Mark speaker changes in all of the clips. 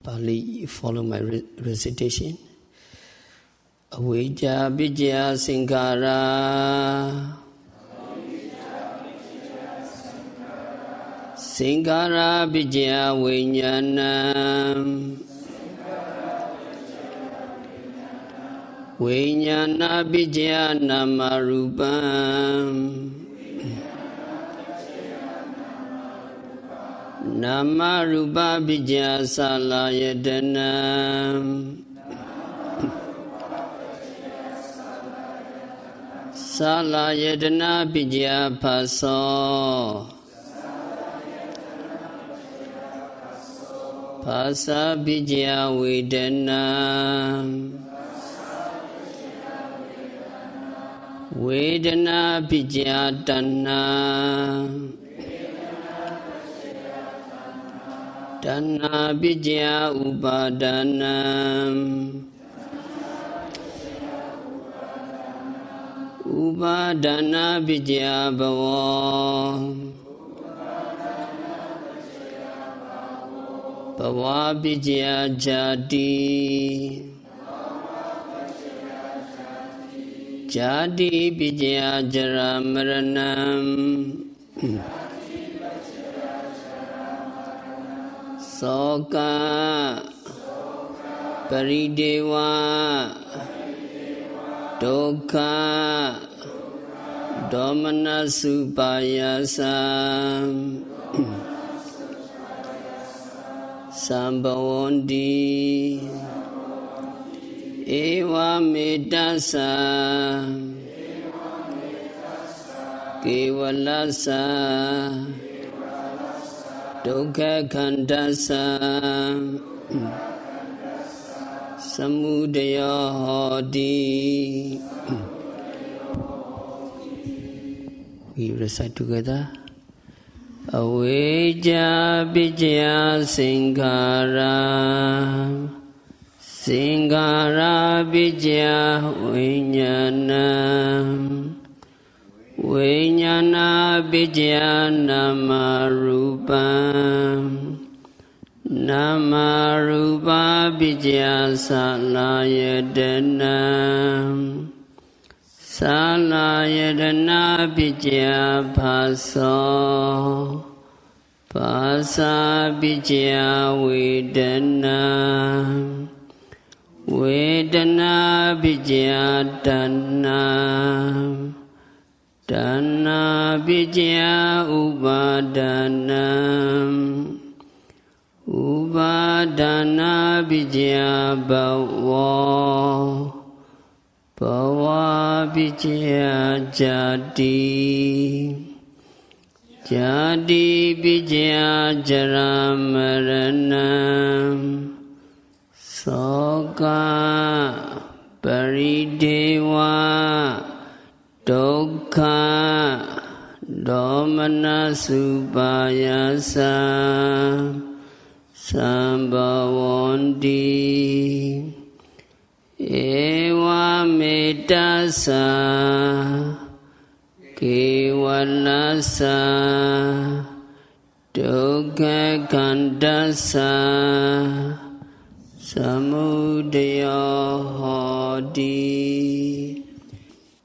Speaker 1: Pali, follow my recitation. Avijja Vijja Sankara Sankara Vijja Vijnanam Vijnana Vijja Namarupam Namarupa Vijja Salayadanam Salayadana Vijja Paso Pasa Vijja Vedana Vedana Vijja Tanna Tanna Vijja Upadana Upadana Vijja Bhava Bhava Vijja Jati Jati Vijja Jara Maranam Soka Parideva Dukkha Dhamma Supayasam Sambhavanti Eva Medasa Kevalasa Dukkha Khandasa Samudaya Hodi. We recite together. Avijja Vijja Sankara Sankara Vijja Vijnanam Vijnana Vijja Namarupam Namarupa Vijja Salayadanam Salayadana Vijja Paso Pasa Vijja Vedana Vedana Vijja Tanna Tanna Vijja Upadana Upadana Vijja Bhava Bhava Vijja Jati Jati Vijja Jara Maranam Soka Parideva Dukkha Dhamma Supayasa Sambhavanti Eva Medasa Kevalasa Dukkha Khandasa Samudaya Hodi.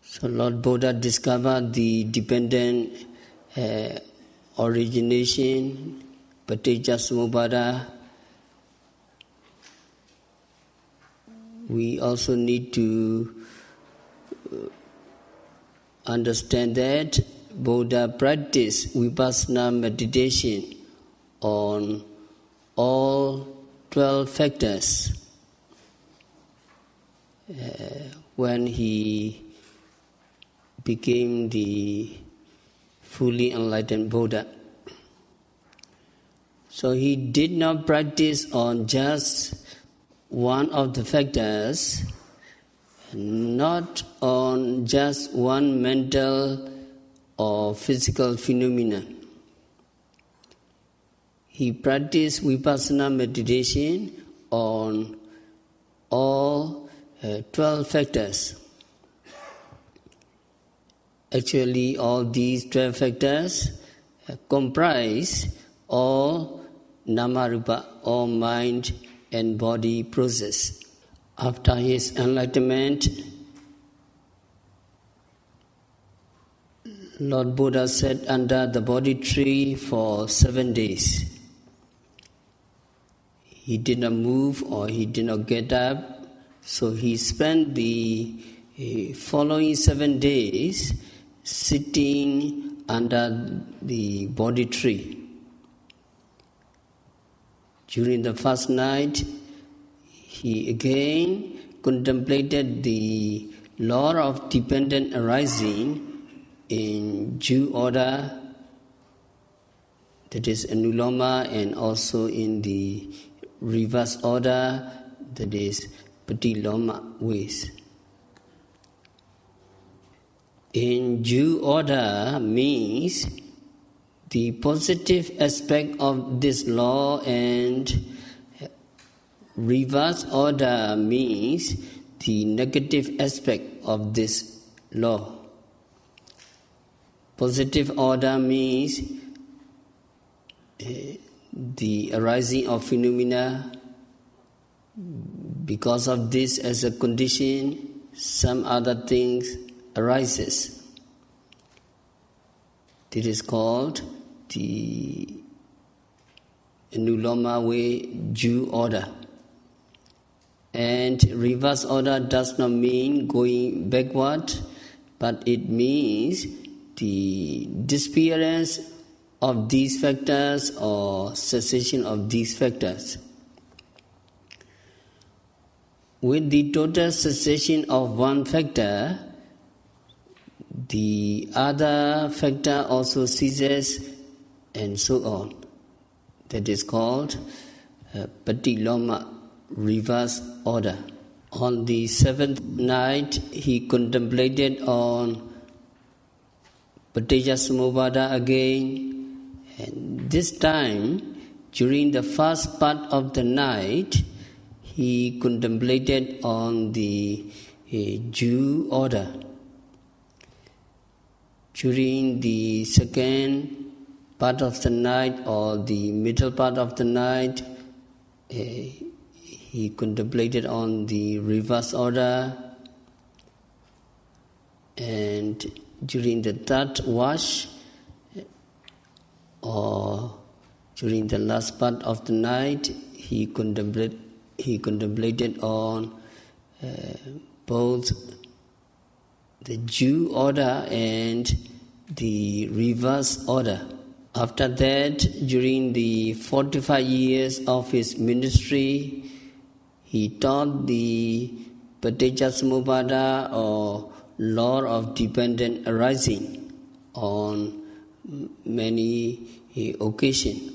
Speaker 1: So Lord Buddha discovered the dependent origination, Paticca-Samuppada. We also need to understand that Buddha practiced vipassana meditation on all 12 factors when he became the fully enlightened Buddha. So he did not practice on just one of the factors, not on just one mental or physical phenomenon. He practiced vipassana meditation on all 12 factors. Actually, all these 12 factors comprise all namarupa, all mind and body process. After his enlightenment, Lord Buddha sat under the Bodhi tree for 7 days. He did not move or he did not get up, so he spent the following 7 days sitting under the Bodhi tree. During the first night, he again contemplated the law of dependent arising in due order, that is Anuloma, and also in the reverse order, that is Patiloma ways. In due order means the positive aspect of this law, and reverse order means the negative aspect of this law. Positive order means the arising of phenomena. Because of this as a condition, some other things arises. This is called the Anuloma way due order. And reverse order does not mean going backward, but it means the disappearance of these factors or cessation of these factors. With the total cessation of one factor, the other factor also ceases, and so on. That is called Patiloma, reverse order. On the 7th night, he contemplated on Paticca-Samuppada again, and this time, during the first part of the night, he contemplated on the due order. During the second part of the night or the middle part of the night, he contemplated on the reverse order, and during the third watch or during the last part of the night, he contemplated on both the due order and the reverse order. After that, during the 45 years of his ministry, he taught the Paticca-Samuppada or law of dependent arising on many occasions.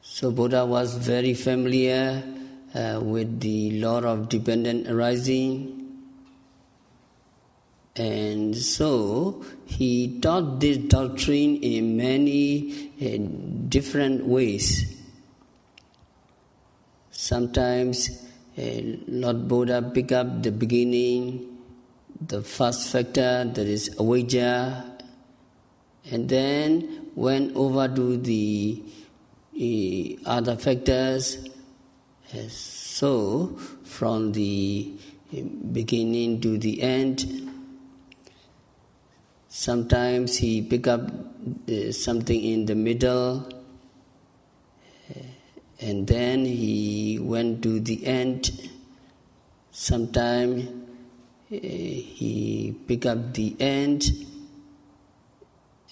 Speaker 1: So Buddha was very familiar with the law of dependent arising, and so he taught this doctrine in many different ways. Sometimes Lord Buddha picked up the beginning, the first factor, that is avijja, and then went over to the other factors. So from the beginning to the end, sometimes he picked up something in the middle, and then he went to the end. Sometimes he picked up the end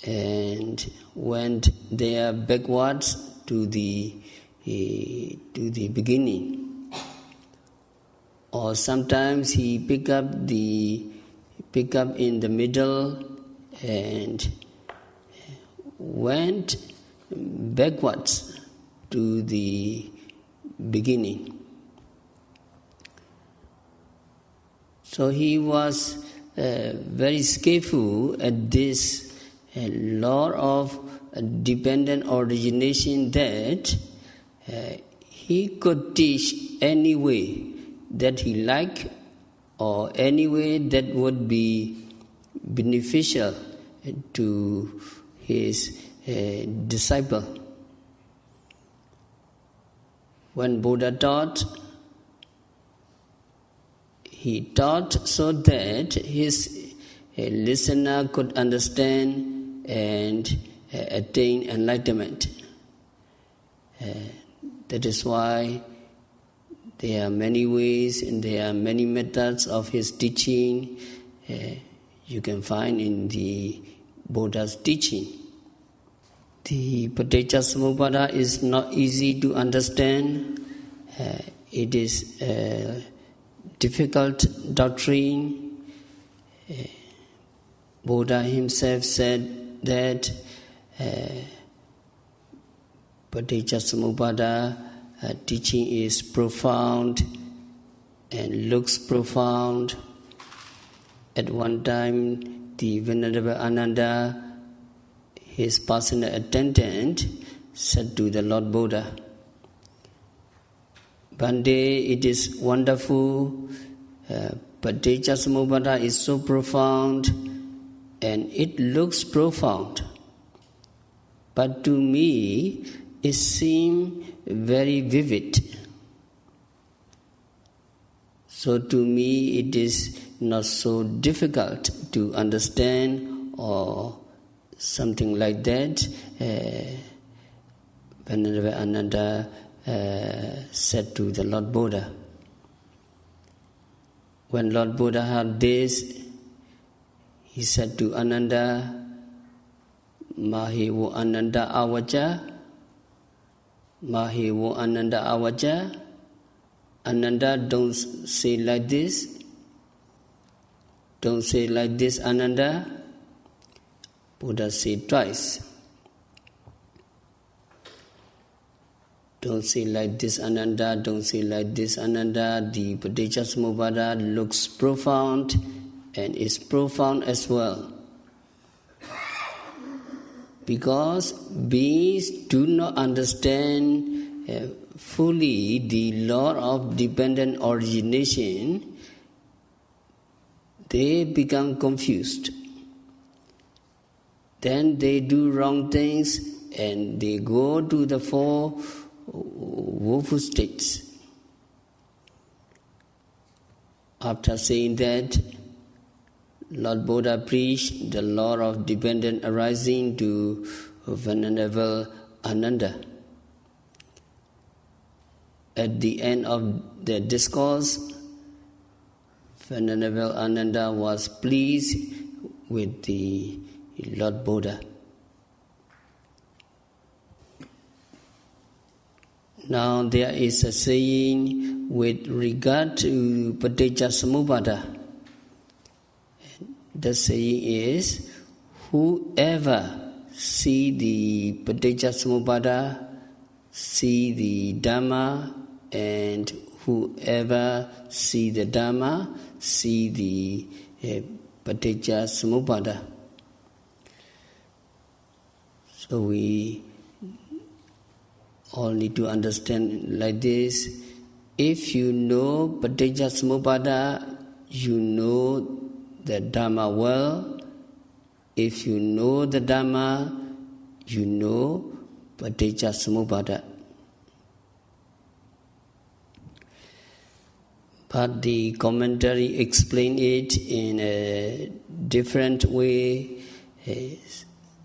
Speaker 1: and went there backwards to the beginning. Or sometimes he picked up in the middle and went backwards to the beginning. So he was very skillful at this law of dependent origination, that he could teach any way that he liked or any way that would be beneficial to his disciple. When Buddha taught, he taught so that his listener could understand and attain enlightenment. That is why there are many ways and there are many methods of his teaching you can find in the Buddha's teaching. The Paticca-Samuppada is not easy to understand. It is a difficult doctrine. Buddha himself said that Paticca-Samuppada teaching is profound and looks profound. At one time, the Venerable Ananda, his personal attendant, said to the Lord Buddha, Bhante, it is wonderful, Paticca-Samuppada is so profound and it looks profound. But to me, it seems very vivid. So to me, it is not so difficult to understand or something like that. Venerable Ananda said to the Lord Buddha. When Lord Buddha heard this, he said to Ananda, Mahivo Ananda Avaja, Mahivo Ananda Avaja. Ananda, don't say like this. Don't say like this, Ananda. Buddha said twice. Don't say like this, Ananda. Don't say like this, Ananda. The Paticca-Samuppada looks profound and is profound as well. Because beings do not understand fully the law of dependent origination, they become confused. Then they do wrong things and they go to the four woeful states. After saying that, Lord Buddha preached the law of dependent arising to Venerable Ananda. At the end of the discourse, Venerable Ananda was pleased with the Lord Buddha. Now there is a saying with regard to Paticca-Samuppada. The saying is, whoever see the Paticca-Samuppada, see the Dhamma, and whoever see the Dhamma, see the Paticca-Samuppada. So we all need to understand like this. If you know Paticca-Samuppada, you know the Dhamma well. If you know the Dhamma, you know Paticca-Samuppada. But the commentary explain it in a different way.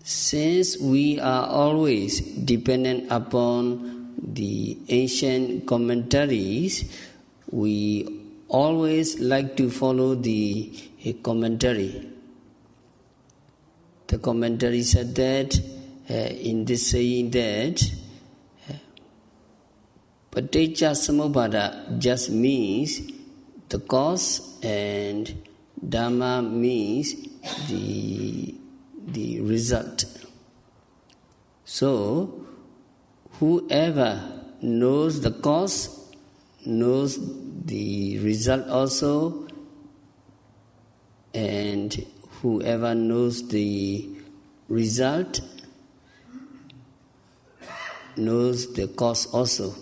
Speaker 1: Since we are always dependent upon the ancient commentaries, we always like to follow the commentary. The commentary said that, in this saying that, Paticca-Samuppada just means the cause and Dhamma means the result. So, whoever knows the cause knows the result also, and whoever knows the result knows the cause also.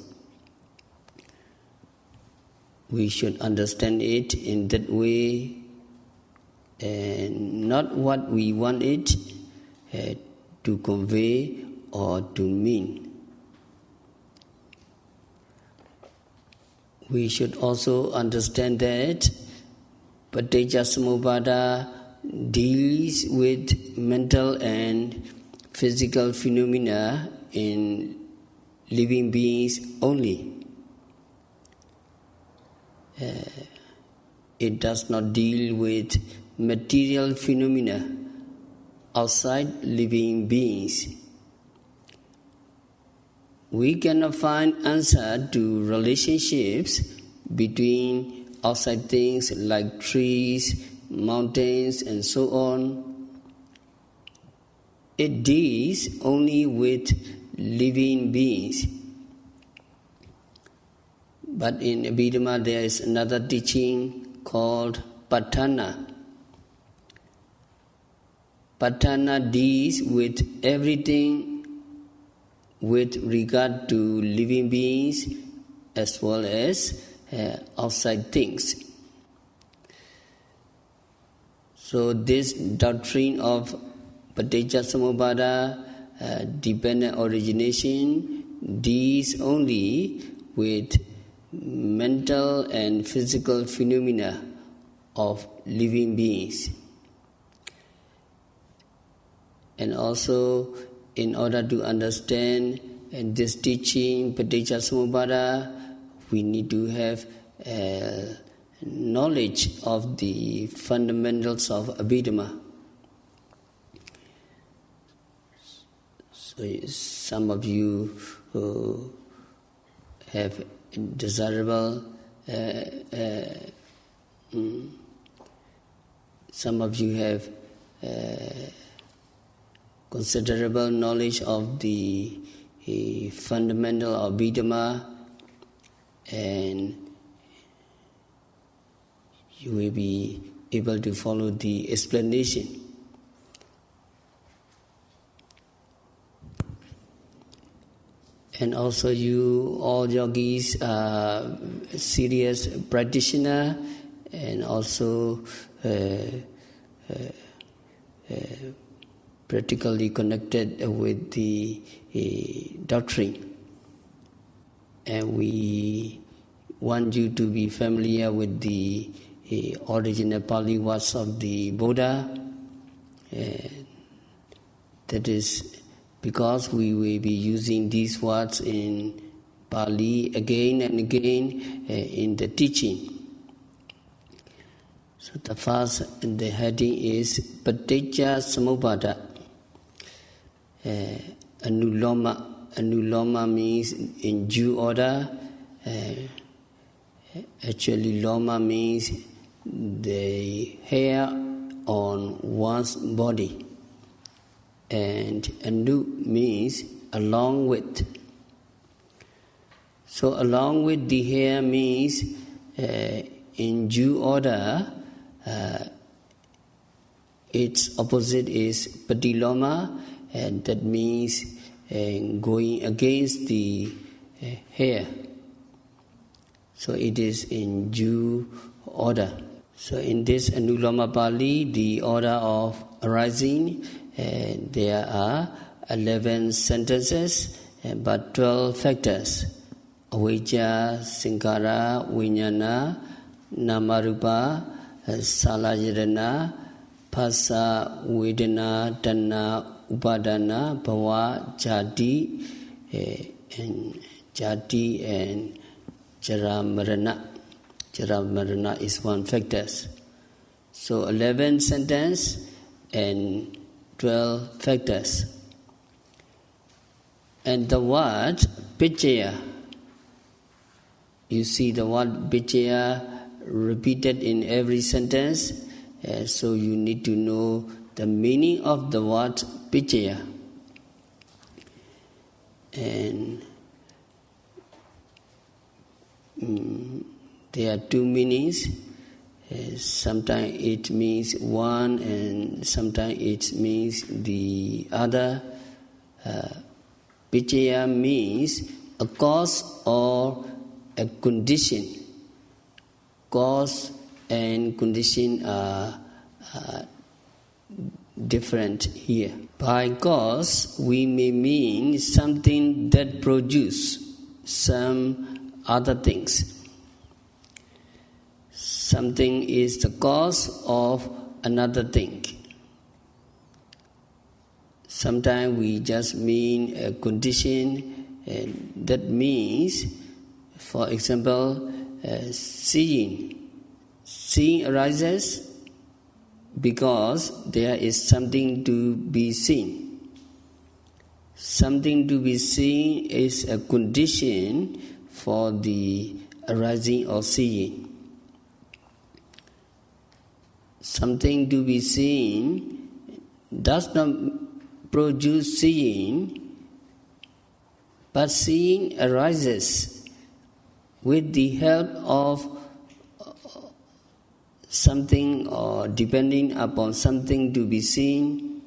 Speaker 1: We should understand it in that way, and not what we want it to convey or to mean. we should also understand that Paticca-Samuppada deals with mental and physical phenomena in living beings only. It does not deal with material phenomena outside living beings. We cannot find answer to relationships between outside things like trees, mountains, and so on. It deals only with living beings. But in Abhidhamma there is another teaching called Patthana. Patthana deals with everything with regard to living beings as well as outside things. So this doctrine of Paticca-Samuppada, dependent origination, deals only with mental and physical phenomena of living beings. And also, in order to understand this teaching, Paticca-Samuppada, we need to have knowledge of the fundamentals of Abhidhamma. So some of you who have desirable, some of you have considerable knowledge of the fundamental of Abhidhamma, and you will be able to follow the explanation. And also you, all yogis, are serious practitioner and also practically connected with the doctrine. And we want you to be familiar with the original Pali words of the Buddha. That is because we will be using these words in Pali again and again in the teaching. So the first, the heading is Paticca-Samuppada. Anuloma. Anuloma means in due order. Actually, loma means the hair on one's body. And anu means along with. So along with the hair means in due order, its opposite is patiloma, and that means going against the hair. So it is in due order. So in this Anuloma Pali, the order of arising, there are 11 sentences, but 12 factors. Avijja, Sankara, Vijnana, Namarupa, Salayirana, Phassa, Vedana, Tanna, Upadana, Bhava, Jati, and Jara-Marana. Jara-Marana is one factor. So 11 sentences and 12 factors. And the word Paticca, you see the word Paticca repeated in every sentence, so you need to know the meaning of the word Paticca. And there are two meanings. Sometimes it means one and sometimes it means the other. Paticca means a cause or a condition. Cause and condition are different here. By cause, we may mean something that produces some other things. something is the cause of another thing. Sometimes we just mean a condition, and that means, for example, seeing. Seeing arises because there is something to be seen. Something to be seen is a condition for the arising of seeing. Something to be seen does not produce seeing, but seeing arises with the help of something or depending upon something to be seen.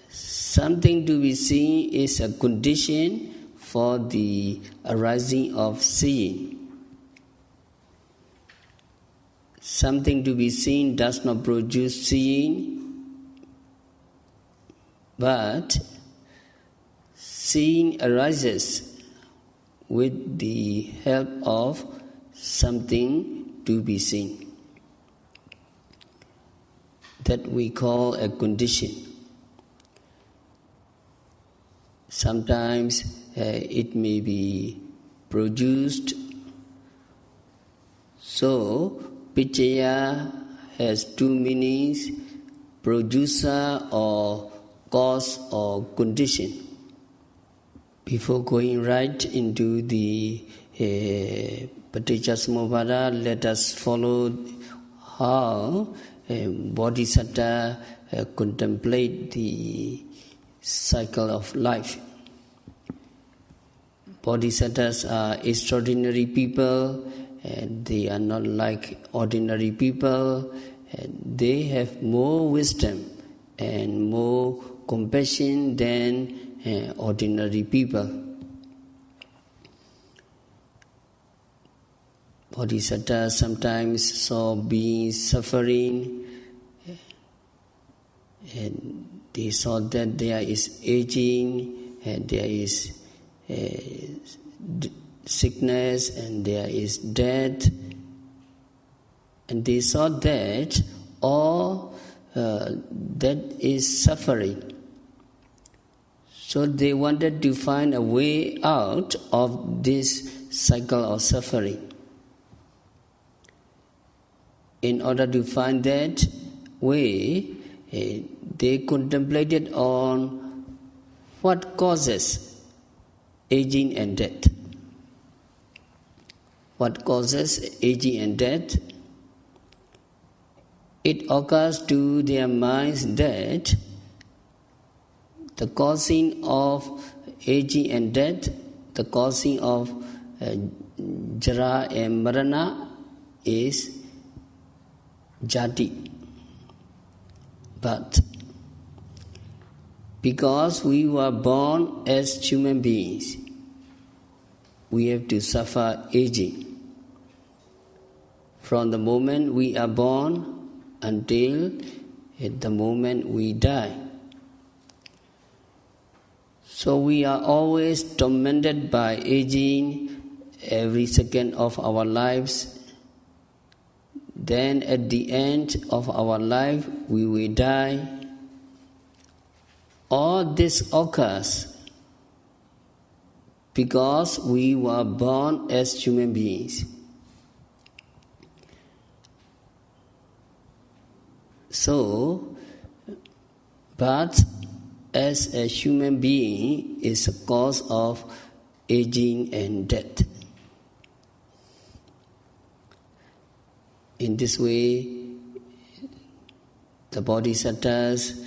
Speaker 1: Something to be seen is a condition for the arising of seeing. Something to be seen does not produce seeing, but seeing arises with the help of something to be seen. That we call a condition. Sometimes it may be produced. So, Paticca has two meanings: producer or cause or condition. Before going right into the Paticca-Samuppada, let us follow how Bodhisattva contemplate the cycle of life. Bodhisattvas are extraordinary people, and they are not like ordinary people. And they have more wisdom and more compassion than ordinary people. Bodhisattva sometimes saw beings suffering, and they saw that there is aging, and there is sickness, and there is death, and they saw that all that is suffering. So they wanted to find a way out of this cycle of suffering. In order to find that way, they contemplated on what causes aging and death. What causes aging and death? It occurs to their minds that the causing of aging and death, the causing of jara and marana is jati. But because we were born as human beings, we have to suffer aging. From the moment we are born until the moment we die. So we are always tormented by aging every second of our lives. Then at the end of our life, we will die. All this occurs because we were born as human beings. So, but as a human being is a cause of aging and death. In this way, the Bodhisattvas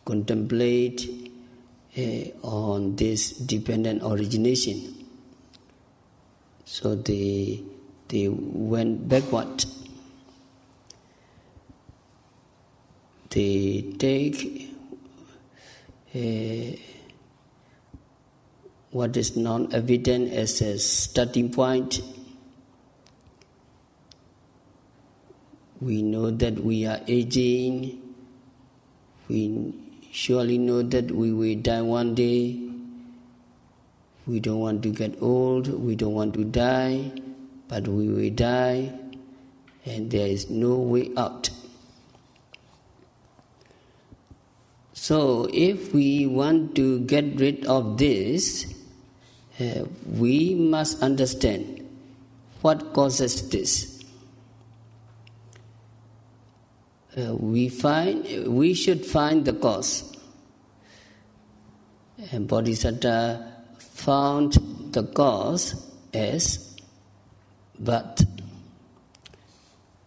Speaker 1: contemplate on this dependent origination. So they went backward. They take what is non-evident as a starting point. We know that we are aging. We surely know that we will die one day. We don't want to get old, we don't want to die, but we will die, and there is no way out. So if we want to get rid of this, we must understand what causes this. We should find the cause. And Bodhisattva found the cause as birth.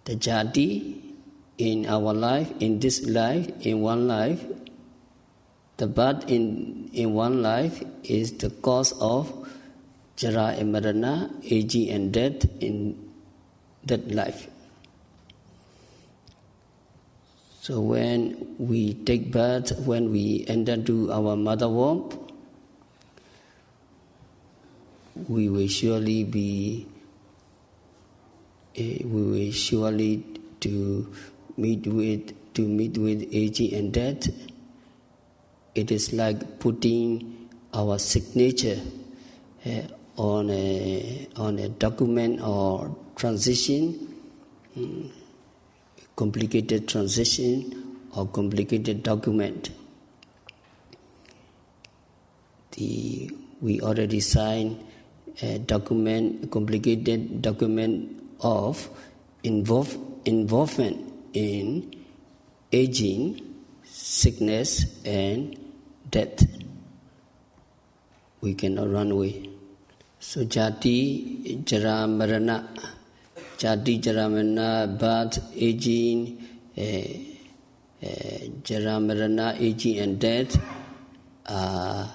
Speaker 1: The jati in our life, in this life, in one life, the birth in one life is the cause of jara and marana, aging and death in that life. So when we take birth, when we enter into our mother womb, we will surely to meet with aging and death. It is like putting our signature on a document or transition, complicated transition or complicated document. We already signed a document, complicated document of involvement in aging, sickness and death. We cannot run away. So jati, jara, marana, jati, jara, marana, birth, aging, jara, marana, aging and death are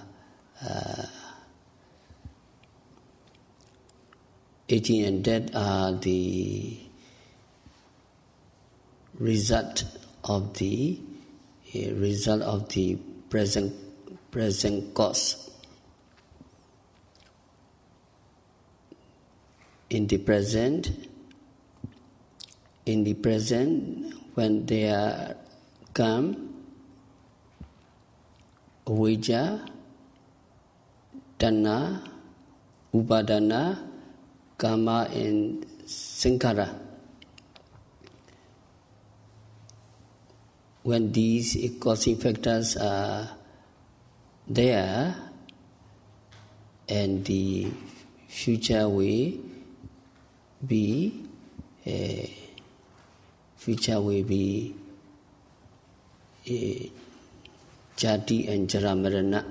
Speaker 1: aging and death are the result of the present cause. In the present, when there come avijja, tanha, upadana, karma and sankhara. When these causing factors are there, and the future will be jati and jara marana.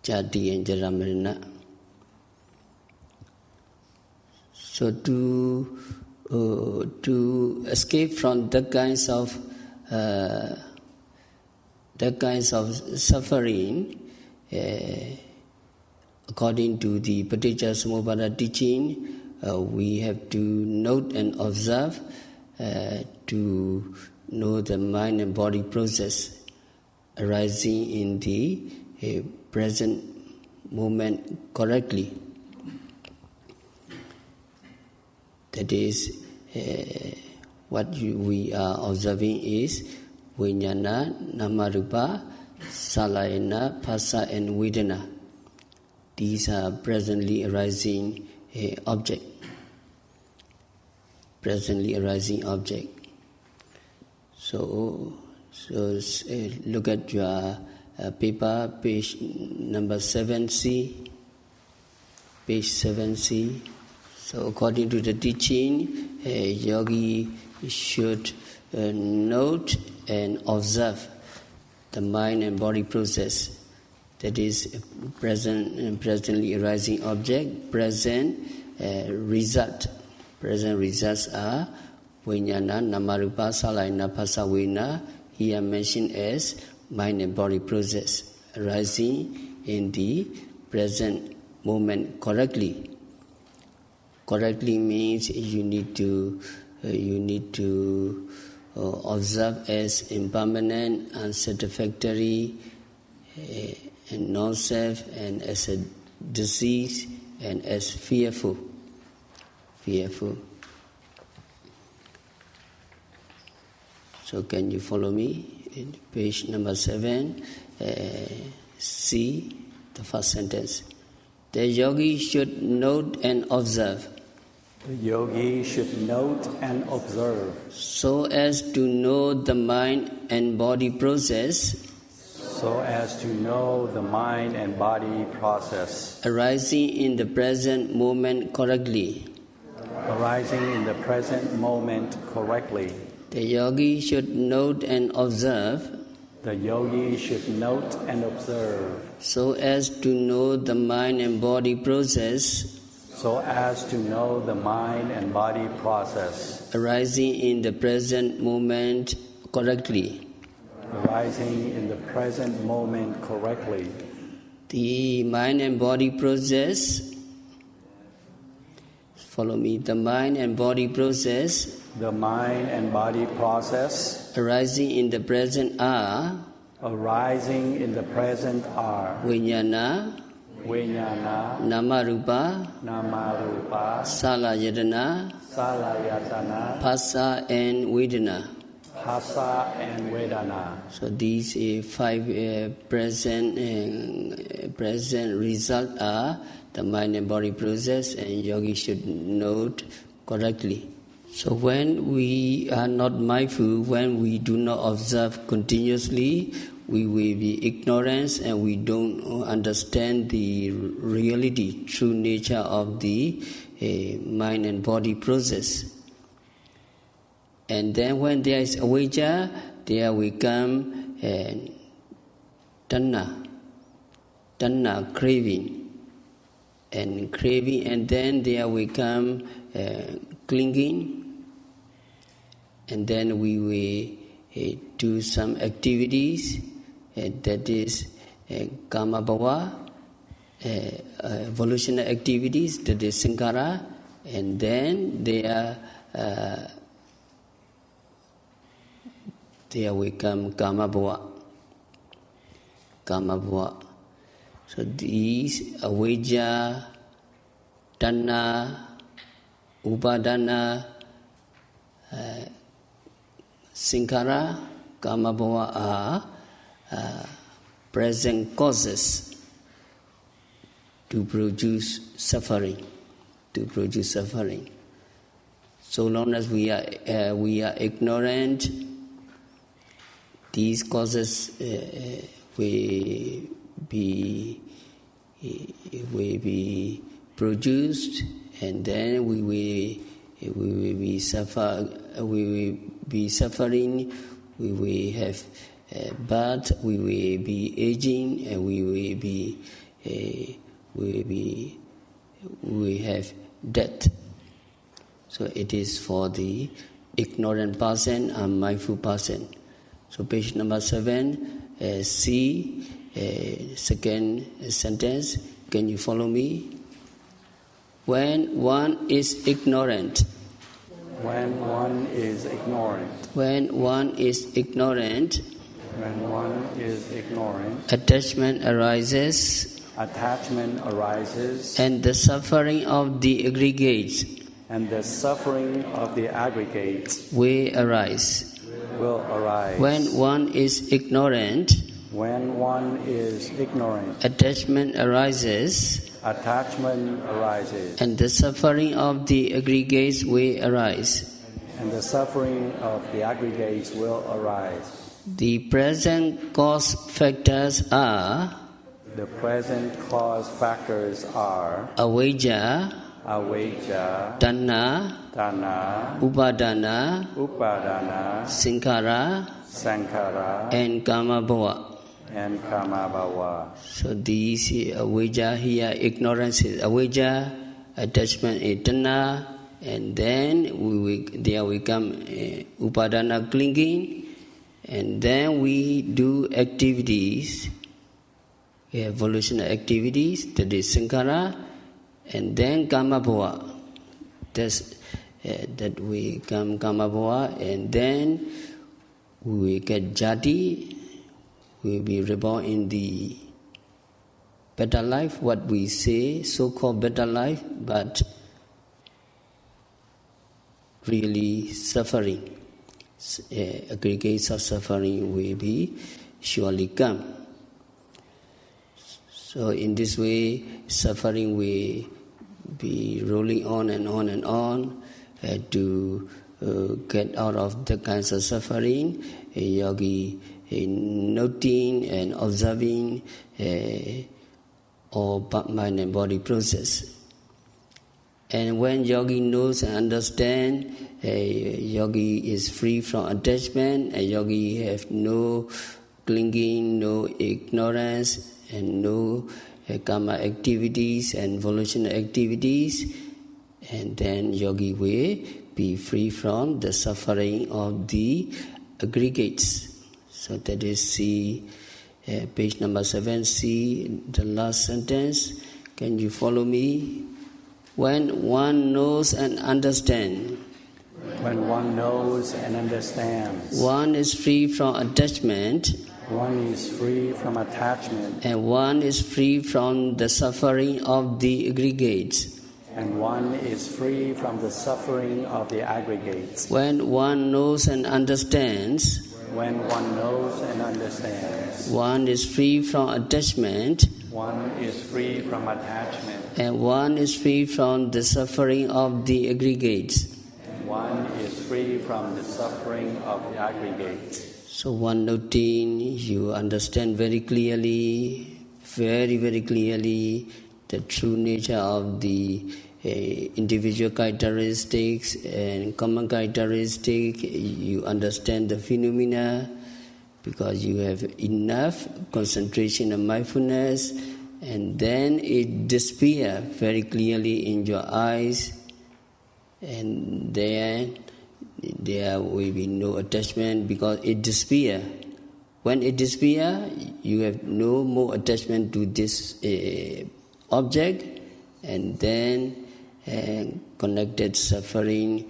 Speaker 1: Jati and jara marana. So to escape from that kinds of suffering, according to the Paticca-Samuppada teaching, we have to note and observe to know the mind and body process arising in the present moment correctly. That is, what we are observing is Vijnana, Namarupa, Salayana, Phassa and Vedana. These are presently arising object. Presently arising object. So look at your paper, page number 7C. Page 7C. So according to the teaching, yogi should note and observe the mind and body process. That is presently arising object, present result. Present results are Vijnana, Namarupa, Salayana, Phassa, Vedana. Here mentioned as mind and body process arising in the present moment correctly. Correctly means you need to observe as impermanent, unsatisfactory, and non-self, and as a disease, and as fearful. So can you follow me? In page number 7, C, the first sentence. The yogi should note and observe.
Speaker 2: The yogi should note and observe.
Speaker 1: So as to know the mind and body process.
Speaker 2: So as to know the mind and body process.
Speaker 1: Arising in the present moment correctly.
Speaker 2: Arising in the present moment correctly.
Speaker 1: The yogi should note and observe.
Speaker 2: The yogi should note and observe.
Speaker 1: So as to know the mind and body process.
Speaker 2: So as to know the mind and body process.
Speaker 1: Arising in the present moment correctly.
Speaker 2: Arising in the present moment correctly.
Speaker 1: The mind and body process. Follow me. The mind and body process.
Speaker 2: The mind and body process.
Speaker 1: Arising in the present are.
Speaker 2: Arising in the present are.
Speaker 1: Vijnana.
Speaker 2: Vijnana.
Speaker 1: Namarupa.
Speaker 2: Namarupa.
Speaker 1: Salayatana.
Speaker 2: Salayatana.
Speaker 1: Phassa and Vedana.
Speaker 2: Phassa and Vedana.
Speaker 1: So these five present result are the mind and body process, and yogi should note correctly. So when we are not mindful, when we do not observe continuously, we will be ignorant and we don't understand the reality, true nature of the mind and body process. And then when there is avijja, there will come tanha, craving. And craving, and then there will come clinging. And then we will do some activities, that is kama bhava, volitional activities, that is sankhara, and then there will come kama bhava. So these avijja, tanha, upadana, sankhara, kama bhava are present causes to produce suffering. So long as we are ignorant, these causes will be produced, and then we will be suffering. We will have birth. We will be aging, and we will have death. So it is for the ignorant person and mindful person. So page number 7, C, second sentence. Can you follow me? When one is ignorant.
Speaker 2: When one is ignorant.
Speaker 1: When one is ignorant.
Speaker 2: When one is ignorant.
Speaker 1: Attachment arises.
Speaker 2: Attachment arises.
Speaker 1: And the suffering of the aggregates.
Speaker 2: And the suffering of the aggregates
Speaker 1: will arise. When one is ignorant.
Speaker 2: When one is ignorant.
Speaker 1: Attachment arises.
Speaker 2: Attachment arises.
Speaker 1: And the suffering of the aggregates will arise.
Speaker 2: And the suffering of the aggregates will arise.
Speaker 1: The present cause factors are.
Speaker 2: The present cause factors are.
Speaker 1: Avijja. Tanha. Upadana. Sankhara. And kama bhava. So these avijja here, ignorance is avijja, attachment is tanha, and then there will come upadana, clinging, and then we do activities. We have volitional activities, that is sankhara, and then kama bhava. That we come kama bhava, and then we get jati. We will be reborn in the better life, what we say, so-called better life, but really suffering. Aggregates of suffering will be surely come. So in this way, suffering will be rolling on and on and on. To get out of the kinds of suffering, a yogi noting and observing all mind and body process. And when yogi knows and understands, a yogi is free from attachment, a yogi has no clinging, no ignorance, and no karma activities and volitional activities, and then yogi will be free from the suffering of the aggregates. So that is C, page number 7, C, the last sentence. Can you follow me? When one knows and understands,
Speaker 2: When one knows and understands,
Speaker 1: one is free from attachment,
Speaker 2: one is free from attachment,
Speaker 1: and one is free from the suffering of the aggregates.
Speaker 2: and one is free from the suffering of the aggregates.
Speaker 1: When one knows and understands,
Speaker 2: When one knows and understands,
Speaker 1: one is free from attachment,
Speaker 2: one is free from attachment,
Speaker 1: and one is free from the suffering of the aggregates.
Speaker 2: and one is free from the suffering of the aggregates.
Speaker 1: So one noting, you understand very clearly, very clearly, the true nature of the individual characteristics and common characteristics. You understand the phenomena because you have enough concentration and mindfulness, and then it disappears very clearly in your eyes, and then there will be no attachment because it disappears. When it disappears, you have no more attachment to this object, and then connected suffering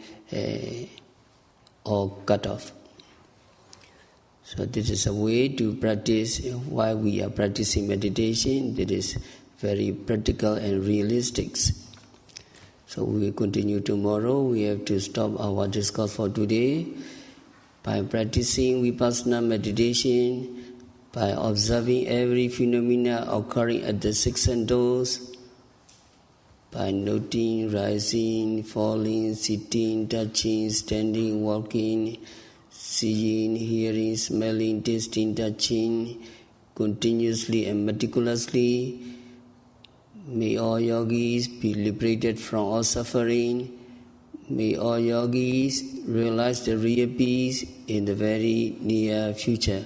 Speaker 1: or cut off. So this is a way to practice why we are practicing meditation. That is very practical and realistic. So we will continue tomorrow. We have to stop our discourse for today. By practicing vipassana meditation, by observing every phenomena occurring at the six senses, by noting, rising, falling, sitting, touching, standing, walking, seeing, hearing, smelling, tasting, touching, continuously and meticulously, may all yogis be liberated from all suffering. May all yogis realize the real peace in the very near future.